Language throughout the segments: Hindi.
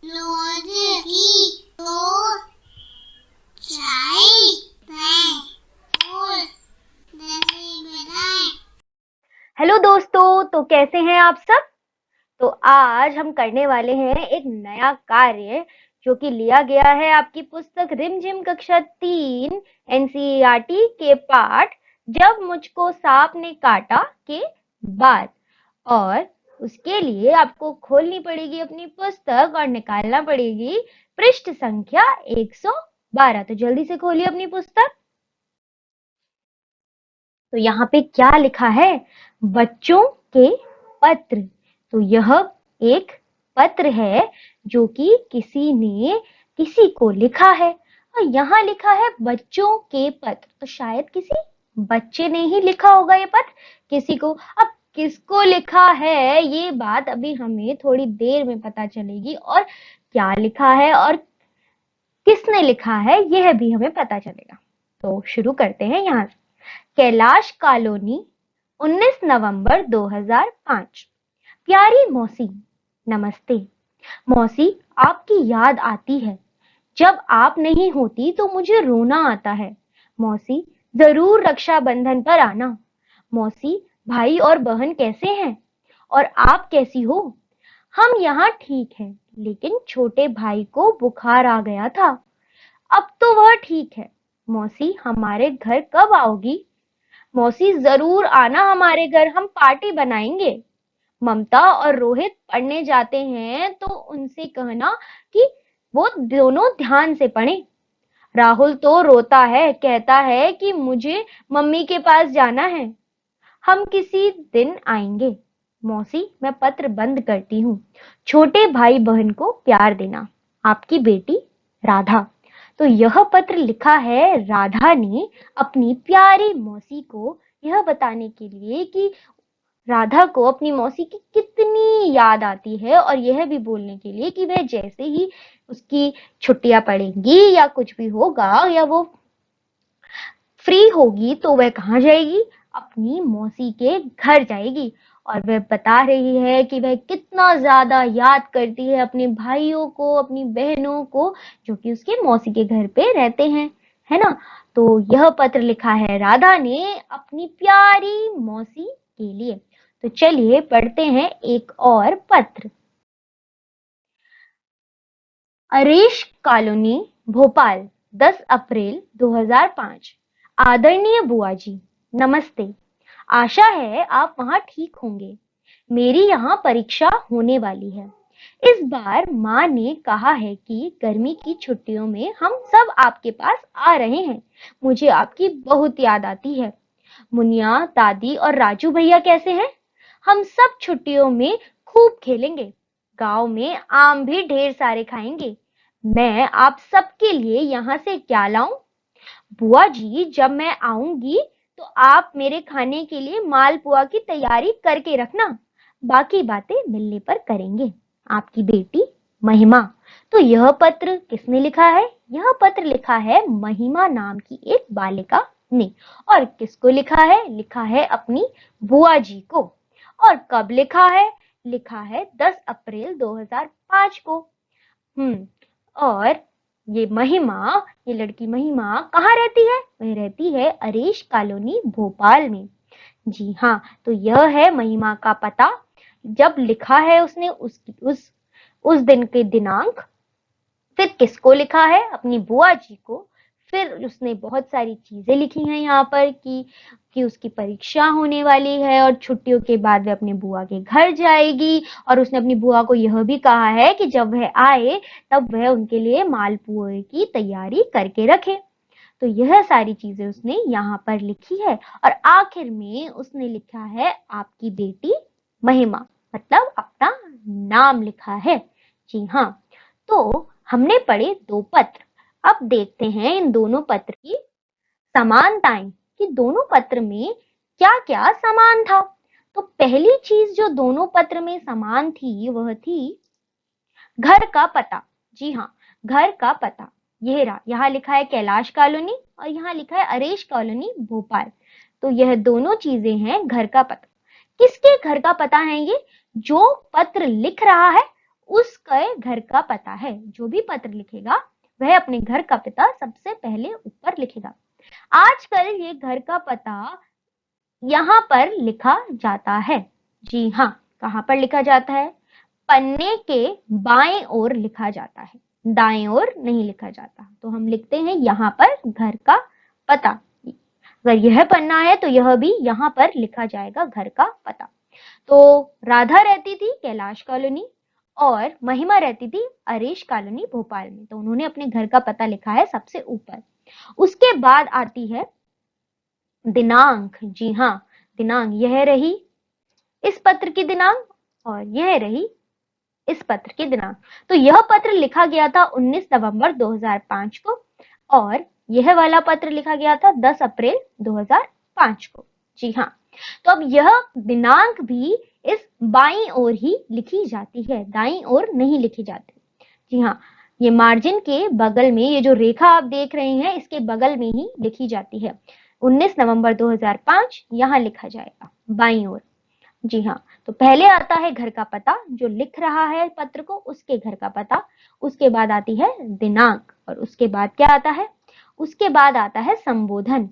रोज की तो चाय बनाएं और दही बनाएं। हेलो दोस्तों, तो कैसे हैं आप सब। तो आज हम करने वाले हैं एक नया कार्य जो कि लिया गया है आपकी पुस्तक रिमझिम कक्षा 3 एनसीईआरटी के पाठ जब मुझको सांप ने काटा के बाद। और उसके लिए आपको खोलनी पड़ेगी अपनी पुस्तक और निकालना पड़ेगी पृष्ठ संख्या 112। तो जल्दी से खोलिए अपनी पुस्तक। तो यहाँ पे क्या लिखा है, बच्चों के पत्र। तो यह एक पत्र है जो कि किसी ने किसी को लिखा है और यहाँ लिखा है बच्चों के पत्र। तो शायद किसी बच्चे ने ही लिखा होगा ये पत्र किसी को। अब किसको लिखा है ये बात अभी हमें थोड़ी देर में पता चलेगी, और क्या लिखा है और किसने लिखा है यह भी हमें पता चलेगा। तो शुरू करते हैं यहाँ से। कैलाश कॉलोनी 19 नवंबर 2005। प्यारी मौसी, नमस्ते। मौसी, आपकी याद आती है। जब आप नहीं होती तो मुझे रोना आता है। मौसी, जरूर रक्षाबंधन पर आना। मौसी, भाई और बहन कैसे हैं और आप कैसी हो। हम यहाँ ठीक हैं, लेकिन छोटे भाई को बुखार आ गया था। अब तो वह ठीक है। मौसी, हमारे घर कब आओगी। मौसी, जरूर आना हमारे घर, हम पार्टी बनाएंगे। ममता और रोहित पढ़ने जाते हैं तो उनसे कहना कि वो दोनों ध्यान से पढ़ें। राहुल तो रोता है, कहता है कि मुझे मम्मी के पास जाना है। हम किसी दिन आएंगे। मौसी, मैं पत्र बंद करती हूँ। छोटे भाई बहन को प्यार देना। आपकी बेटी राधा। तो यह पत्र लिखा है राधा ने अपनी प्यारी मौसी को, यह बताने के लिए कि राधा को अपनी मौसी की कितनी याद आती है, और यह भी बोलने के लिए कि वह जैसे ही उसकी छुट्टियां पड़ेंगी या कुछ भी होगा या वो फ्री होगी तो वह कहाँ जाएगी, अपनी मौसी के घर जाएगी। और वह बता रही है कि वह कितना ज्यादा याद करती है अपने भाइयों को, अपनी बहनों को, जो कि उसके मौसी के घर पे रहते हैं, है ना। तो यह पत्र लिखा है राधा ने अपनी प्यारी मौसी के लिए। तो चलिए पढ़ते हैं एक और पत्र। अरेश कॉलोनी, भोपाल, 10 अप्रैल 2005। आदरणीय बुआ जी, नमस्ते। आशा है आप वहां ठीक होंगे। मेरी यहाँ परीक्षा होने वाली है। इस बार माँ ने कहा है कि गर्मी की छुट्टियों में हम सब आपके पास आ रहे हैं। मुझे आपकी बहुत याद आती है। मुनिया, दादी और राजू भैया कैसे हैं। हम सब छुट्टियों में खूब खेलेंगे। गांव में आम भी ढेर सारे खाएंगे। मैं आप सबके लिए यहाँ से क्या लाऊं। बुआ जी, जब मैं आऊंगी तो आप मेरे खाने के लिए मालपुआ की तैयारी करके रखना। बाकी बातें मिलने पर करेंगे। आपकी बेटी महिमा। तो यह पत्र किसने लिखा है, यह पत्र लिखा है महिमा नाम की एक बालिका ने। और किसको लिखा है, लिखा है अपनी बुआ जी को। और कब लिखा है, लिखा है 10 अप्रैल 2005 को। और ये महिमा, ये लड़की महिमा कहाँ रहती है, वह रहती है अरेश कॉलोनी, भोपाल में। जी हाँ, तो यह है महिमा का पता। जब लिखा है उसने उस दिन के दिनांक। फिर किसको लिखा है, अपनी बुआ जी को। फिर उसने बहुत सारी चीजें लिखी हैं यहाँ पर कि उसकी परीक्षा होने वाली है और छुट्टियों के बाद वह अपने बुआ के घर जाएगी। और उसने अपनी बुआ को यह भी कहा है कि जब वह आए तब वह उनके लिए मालपुए की तैयारी करके रखे। तो यह सारी चीजें उसने यहाँ पर लिखी है। और आखिर में उसने लिखा है आपकी बेटी महिमा, मतलब अपना नाम लिखा है। जी हाँ, तो हमने पढ़े 2 पत्र। अब देखते हैं इन दोनों पत्र की समानताएं कि दोनों पत्र में क्या-क्या समान था। तो पहली चीज जो दोनों पत्र में समान थी वह थी घर का पता। जी हाँ, घर का पता यह रहा। यहाँ लिखा है कैलाश कॉलोनी और यहाँ लिखा है अरेश कॉलोनी, भोपाल। तो यह दोनों चीजें हैं घर का पता। किसके घर का पता है ये, जो पत्र लिख रहा है उसके घर का पता है। जो भी पत्र लिखेगा वह अपने घर का पता सबसे पहले ऊपर लिखेगा। आजकल ये घर का पता यहाँ पर लिखा जाता है। जी हाँ, कहाँ पर लिखा जाता है? पन्ने के बाएं ओर लिखा जाता है, दाएं ओर नहीं लिखा जाता। तो हम लिखते हैं यहाँ पर घर का पता। अगर यह पन्ना है तो यह भी यहाँ पर लिखा जाएगा घर का पता। तो राधा रहती थी कैलाश कॉलोनी और महिमा रहती थी अरेश कॉलोनी भोपाल में। तो उन्होंने अपने घर का पता लिखा है सबसे ऊपर। उसके बाद आती है दिनांक। जी हाँ, दिनांक। यह रही इस पत्र की दिनांक और यह रही इस पत्र की दिनांक। तो यह पत्र लिखा गया था 19 नवंबर 2005 को और यह वाला पत्र लिखा गया था 10 अप्रैल 2005 को। जी हाँ, तो अब यह दिनांक भी इस बाईं ओर ही लिखी जाती है, दाईं ओर नहीं लिखी जाती। जी हाँ, ये मार्जिन के बगल में, ये जो रेखा आप देख रहे हैं इसके बगल में ही लिखी जाती है। 19 नवंबर 2005 यहाँ लिखा जाएगा बाईं ओर। जी हाँ, तो पहले आता है घर का पता, जो लिख रहा है पत्र को उसके घर का पता। उसके बाद आती है दिनांक और उसके बाद क्या आता है? उसके बाद आता है संबोधन।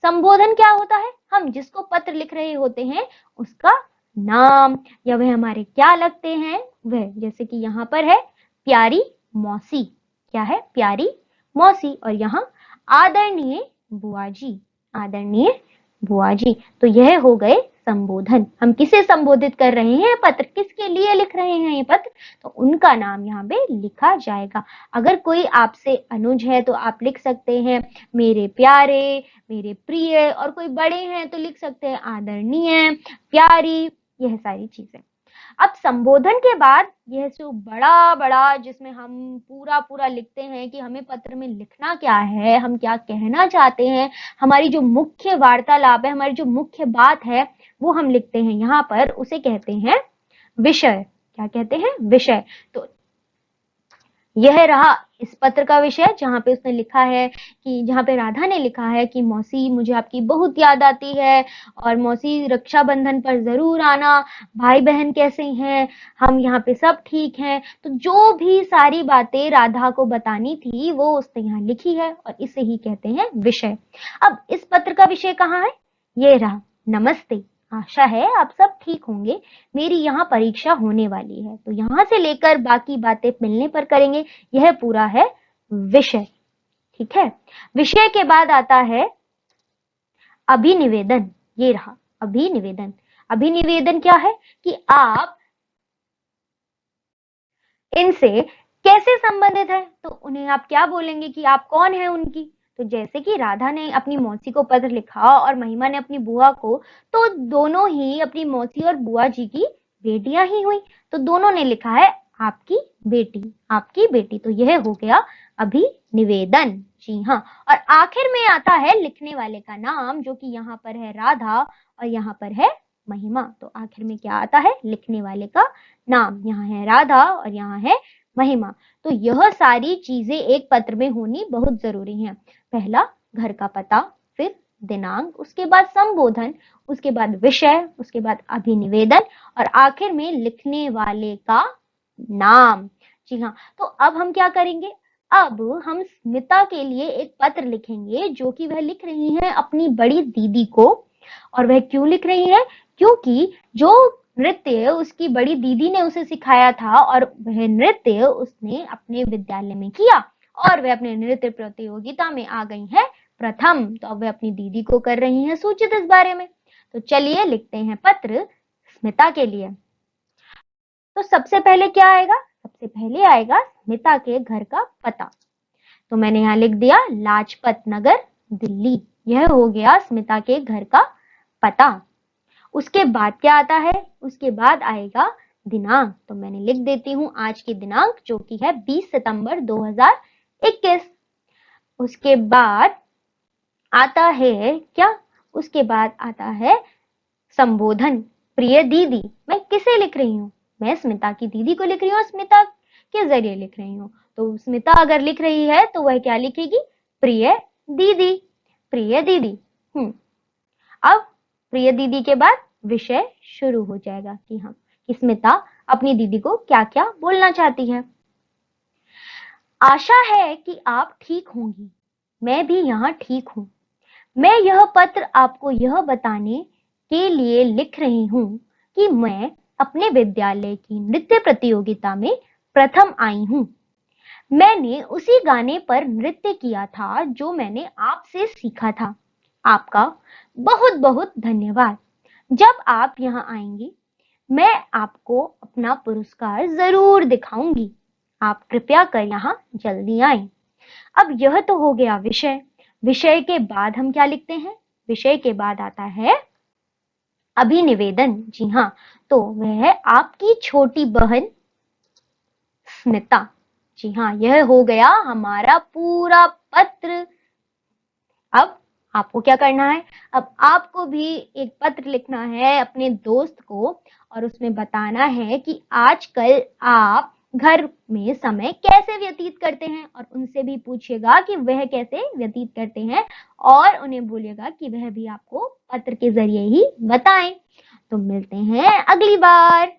संबोधन क्या होता है? हम जिसको पत्र लिख रहे होते हैं उसका नाम या वह हमारे क्या लगते हैं वह। जैसे कि यहाँ पर है प्यारी मौसी। क्या है? प्यारी मौसी। और यहाँ आदरणीय बुआ जी, आदरणीय बुआ जी। तो यह हो गए संबोधन। हम किसे संबोधित कर रहे हैं? पत्र किसके लिए लिख रहे हैं ये पत्र? तो उनका नाम यहाँ पे लिखा जाएगा। अगर कोई आपसे अनुज है तो आप लिख सकते हैं मेरे प्यारे, मेरे प्रिय, और कोई बड़े हैं तो लिख सकते हैं आदरणीय, प्यारी, यह सारी चीजें। अब संबोधन के बाद यह जो बड़ा बड़ा जिसमें हम पूरा पूरा लिखते हैं कि हमें पत्र में लिखना क्या है, हम क्या कहना चाहते हैं, हमारी जो मुख्य वार्तालाप है, हमारी जो मुख्य बात है वो हम लिखते हैं यहाँ पर, उसे कहते हैं विषय। क्या कहते हैं? विषय। तो यह रहा इस पत्र का विषय, जहां पे उसने लिखा है कि, जहां पे राधा ने लिखा है कि मौसी मुझे आपकी बहुत याद आती है और मौसी रक्षाबंधन पर जरूर आना, भाई बहन कैसे हैं, हम यहाँ पे सब ठीक हैं। तो जो भी सारी बातें राधा को बतानी थी वो उसने यहाँ लिखी है और इसे ही कहते हैं विषय। अब इस पत्र का विषय कहाँ है? ये रहा, नमस्ते, आशा है आप सब ठीक होंगे, मेरी यहाँ परीक्षा होने वाली है। तो यहाँ से लेकर बाकी बातें मिलने पर करेंगे। यह पूरा है विषय। ठीक है, विषय के बाद आता है अभिनिवेदन। ये रहा अभिनिवेदन। अभिनिवेदन क्या है कि आप इनसे कैसे संबंधित है, तो उन्हें आप क्या बोलेंगे कि आप कौन है उनकी। तो जैसे कि राधा ने अपनी मौसी को पत्र लिखा और महिमा ने अपनी बुआ को, तो दोनों ही अपनी मौसी और बुआ जी की बेटियां ही हुई। तो दोनों ने लिखा है आपकी बेटी, आपकी बेटी। तो यह हो गया अभिनिवेदन। जी हाँ, और आखिर में आता है लिखने वाले का नाम, जो कि यहाँ पर है राधा और यहाँ पर है महिमा। तो आखिर में क्या आता है? लिखने वाले का नाम। यहाँ है राधा और यहाँ है महिमा। तो यह सारी चीजें एक पत्र में होनी बहुत जरूरी है। पहला घर का पता, फिर दिनांक, उसके बाद संबोधन, उसके बाद विषय, उसके बाद अभिनिवेदन और आखिर में लिखने वाले का नाम। जी हाँ, तो अब हम क्या करेंगे? अब हम स्मिता के लिए एक पत्र लिखेंगे जो कि वह लिख रही है अपनी बड़ी दीदी को। और वह क्यों लिख रही है? क्योंकि जो नृत्य उसकी बड़ी दीदी ने उसे सिखाया था और वह नृत्य उसने अपने विद्यालय में किया और वह अपने नृत्य प्रतियोगिता में आ गई है प्रथम। तो अब वह अपनी दीदी को कर रही है सूचित इस बारे में। तो चलिए लिखते हैं पत्र स्मिता के लिए। तो सबसे पहले क्या आएगा? सबसे पहले आएगा स्मिता के घर का पता। तो मैंने यहाँ लिख दिया लाजपत नगर, दिल्ली। यह हो गया स्मिता के घर का पता। उसके बाद क्या आता है? उसके बाद आएगा दिनांक। तो मैंने लिख देती हूँ आज की दिनांक, जो कि है 20 सितंबर 2021। उसके बाद आता है क्या? उसके बाद आता है संबोधन। प्रिय दीदी, मैं किसे लिख रही हूँ? मैं स्मिता की दीदी को लिख रही हूँ, स्मिता के जरिए लिख रही हूँ। तो स्मिता अगर लिख रही है तो वह क्या लिखेगी? प्रिय दीदी, प्रिय दीदी। अब प्रिय दीदी के बाद विषय शुरू हो जाएगा कि हाँ, कि स्मिता अपनी दीदी को क्या क्या बोलना चाहती है। आशा है कि आप ठीक होंगी। मैं भी यहाँ ठीक हूँ। मैं यह पत्र आपको यह बताने के लिए लिख रही हूँ कि मैं अपने विद्यालय की नृत्य प्रतियोगिता में प्रथम आई हूँ। मैंने उसी गाने पर नृत्य किया था जो मैंने आपसे सीखा था। आपका बहुत बहुत धन्यवाद। जब आप यहाँ आएंगी, मैं आपको अपना पुरस्कार जरूर दिखाऊंगी। आप कृपया कर यहाँ जल्दी आएं। अब यह तो हो गया विषय। विषय के बाद हम क्या लिखते हैं? विषय के बाद आता है अभिनिवेदन। जी हाँ, तो वह है आपकी छोटी बहन स्मिता। जी हाँ, यह हो गया हमारा पूरा पत्र। अब आपको क्या करना है? अब आपको भी एक पत्र लिखना है अपने दोस्त को और उसमें बताना है कि आजकल आप घर में समय कैसे व्यतीत करते हैं, और उनसे भी पूछिएगा कि वह कैसे व्यतीत करते हैं और उन्हें बोलिएगा कि वह भी आपको पत्र के जरिए ही बताएं। तो मिलते हैं अगली बार।